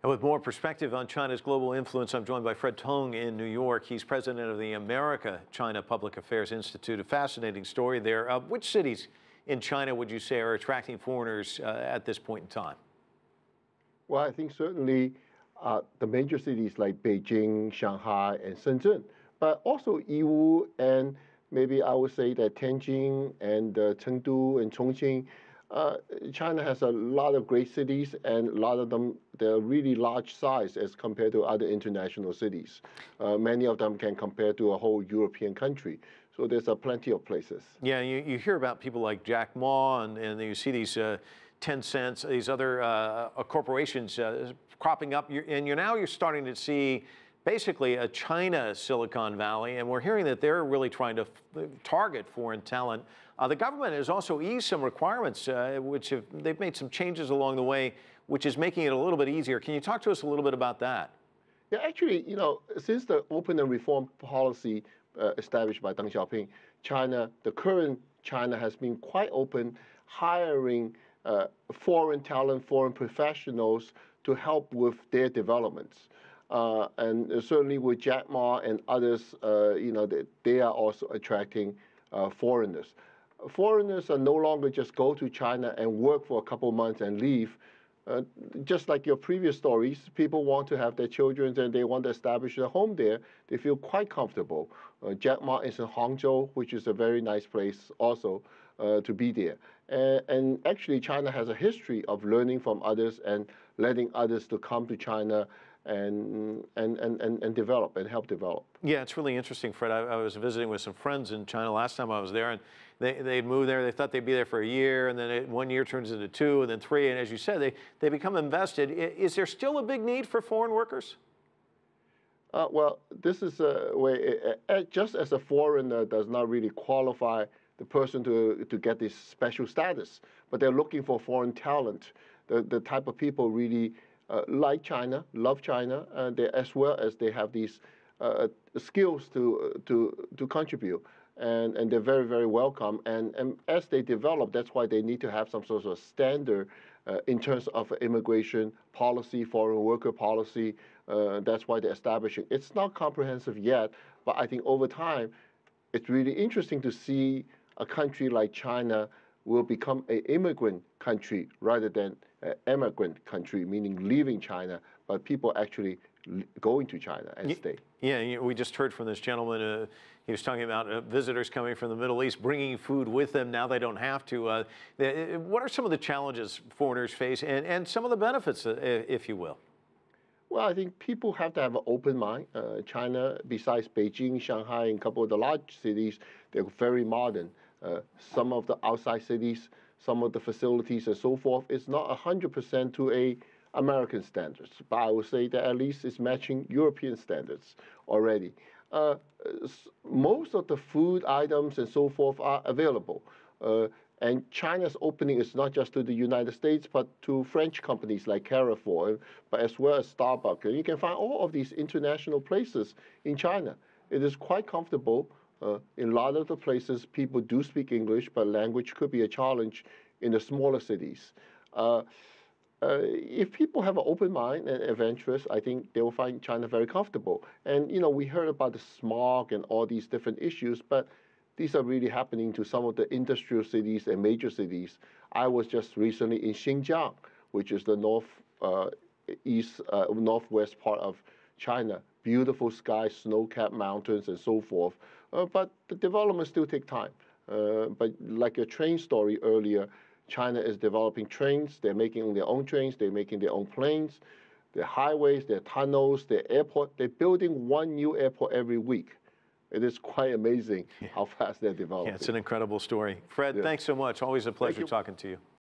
And with more perspective on China's global influence, I'm joined by Fred Teng in New York. He's president of the America-China Public Affairs Institute. A fascinating story there. Which cities in China would you say are attracting foreigners at this point in time? Well, I think certainly the major cities like Beijing, Shanghai, and Shenzhen, but also Yiwu and maybe I would say that Tianjin and Chengdu and Chongqing. China has a lot of great cities, and a lot of them, they're really large size as compared to other international cities. Many of them can compare to a whole European country. So there's plenty of places. Yeah, you hear about people like Jack Ma, and you see these Tencent, these other corporations cropping up, and now you're starting to see basically a China Silicon Valley, and we're hearing that they're really trying to target foreign talent. The government has also eased some requirements, they've made some changes along the way, which is making it a little bit easier. Can you talk to us a little bit about that? Yeah, actually, since the open and reform policy established by Deng Xiaoping, the current China has been quite open, hiring foreign talent, foreign professionals to help with their developments. And certainly with Jack Ma and others, they are also attracting foreigners. Foreigners are no longer just go to China and work for a couple of months and leave. Just like your previous stories, people want to have their children and they want to establish a home there. They feel quite comfortable. Jack Ma is in Hangzhou, which is a very nice place also to be there. And actually, China has a history of learning from others and letting others to come to China and develop and help develop. Yeah, it's really interesting, Fred. I was visiting with some friends in China last time I was there, and they'd moved there. They thought they'd be there for a year, and then 1 year turns into 2, and then 3. And as you said, they become invested. Is there still a big need for foreign workers? Well, this is a way, just as a foreigner does not really qualify the person to get this special status, but they're looking for foreign talent, the type of people really like China, love China, as well as they have these skills to contribute, and they're very, very welcome. And as they develop, that's why they need to have some sort of standard in terms of immigration policy, foreign worker policy. That's why they're establishing. It's not comprehensive yet, but I think over time, it's really interesting to see a country like China will become an immigrant country rather than an emigrant country, meaning leaving China, but people actually going to China and stay. Yeah, we just heard from this gentleman. He was talking about visitors coming from the Middle East, bringing food with them. Now they don't have to. What are some of the challenges foreigners face and some of the benefits, if you will? Well, I think people have to have an open mind. China, besides Beijing, Shanghai, and a couple of the large cities, they're very modern. Some of the outside cities, some of the facilities and so forth, it's not 100% to American standards, but I would say that at least it's matching European standards already. Most of the food items and so forth are available. And China's opening is not just to the United States, but to French companies like Carrefour, but as well as Starbucks. And you can find all of these international places in China. It is quite comfortable. In a lot of the places, people do speak English, but language could be a challenge in the smaller cities. If people have an open mind and adventurous, I think they will find China very comfortable. And, we heard about the smog and all these different issues, but these are really happening to some of the industrial cities and major cities. I was just recently in Xinjiang, which is the northwest part of China. Beautiful sky, snow-capped mountains, and so forth. But the development still takes time. But like your train story earlier, China is developing trains. They're making their own trains. They're making their own planes, their highways, their tunnels, their airport. They're building one new airport every week. It is quite amazing how fast they're developing. Yeah, it's an incredible story. Fred, thanks so much. Always a pleasure talking to you.